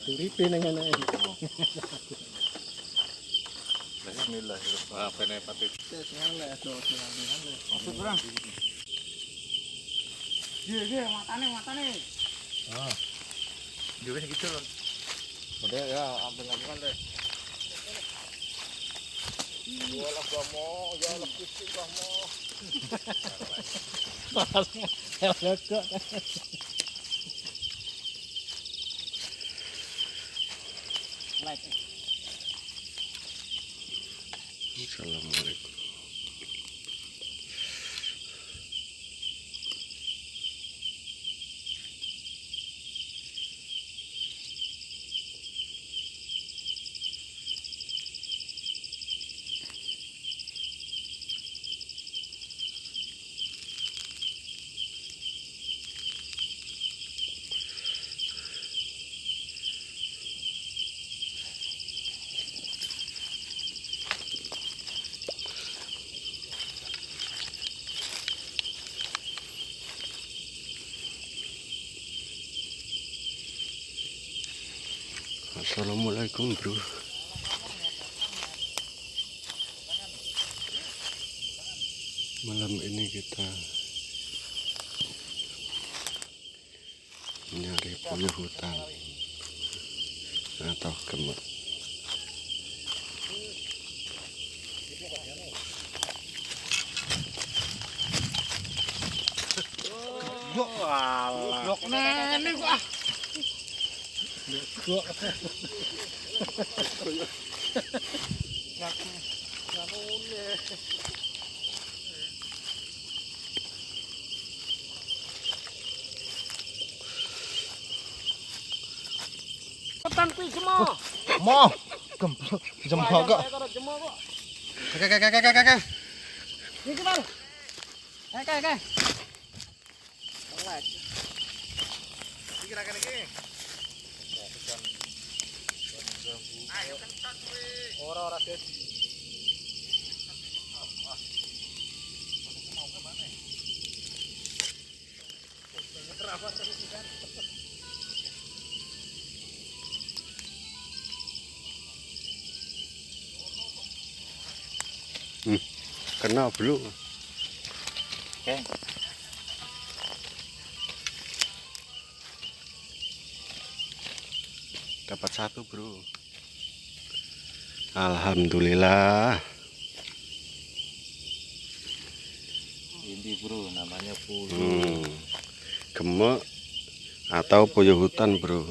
Uripe nang ana. Bismillahirrahmanirrahim. Apa nih Pak? Tes ngale do ngale. Maksud berang. Ye, matane. Ah. Juga gitu loh. Udah ya, ambil-ambil deh. Walah kamu, ya Allah kucing kamu. Lega. Assalamualaikum. Assalamualaikum bro. Malam ini kita mencari puyuh hutan atau gemuk. Blok nene kok. Petan pi jemo. Mau. Gemblok jembok kok. Jemo kok. Kakak. Iki Bang. Kakak. Iki rakan iki. Ayo kentot kowe. Ora Des. Kena belum? Oke. Dapat satu bro. Alhamdulillah. Ini bro, namanya puyuh. Gemuk atau puyuh hutan bro.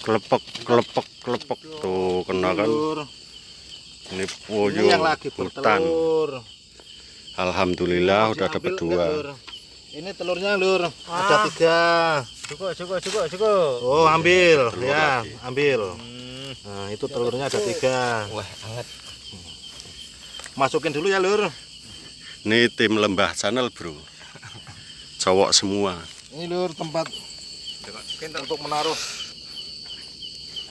Kelepek tuh kena kan. Ini puyuh yang lagi hutan. bertelur. Alhamdulillah udah dapat dua. Ini telurnya lur, ada 3. Cukup. Oh ambil, Telur ya lagi. ambil. Nah itu telurnya ada 3. Wah, hangat. Masukin dulu ya lur. Ini tim Lembah Channel bro, cowok semua. Ini lur tempat untuk menaruh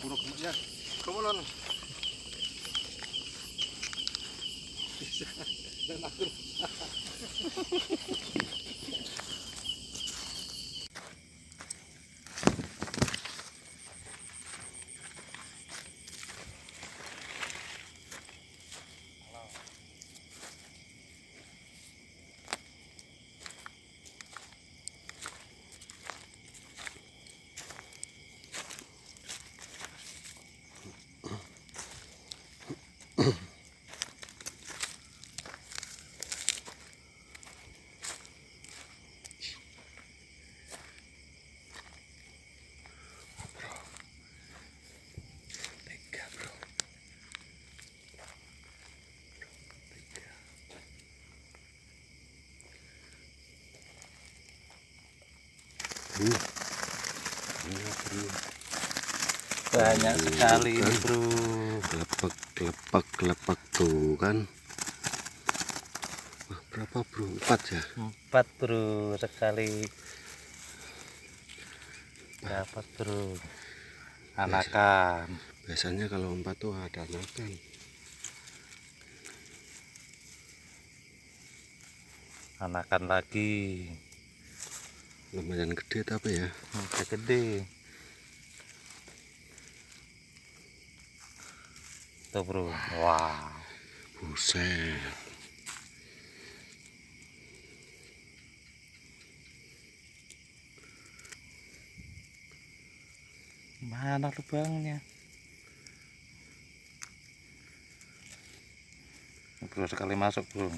burung gemuknya. Kemudian Banyak sekali ini bro. Lepek tuh kan. Wah, berapa bro? 4 ya? 4 bro sekali dapat bro. Anakan. Biasanya kalau 4 tuh ada anakan. Anakan lagi. Lumayan gede tapi ya. Udah gede. Tuh bro. Wow. Buset. Mana lubangnya? Bro sekali masuk bro.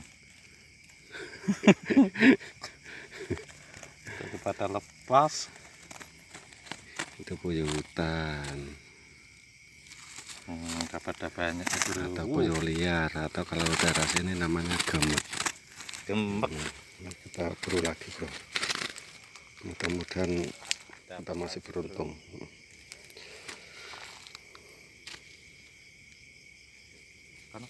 Daripada lepas. Itu puyuh hutan. Daripada banyak bro. Atau puyuh liar, atau kalau daerah sini namanya gemek. Gemek. Kita buru lagi bro. Mudah-mudahan kita masih beruntung. Karena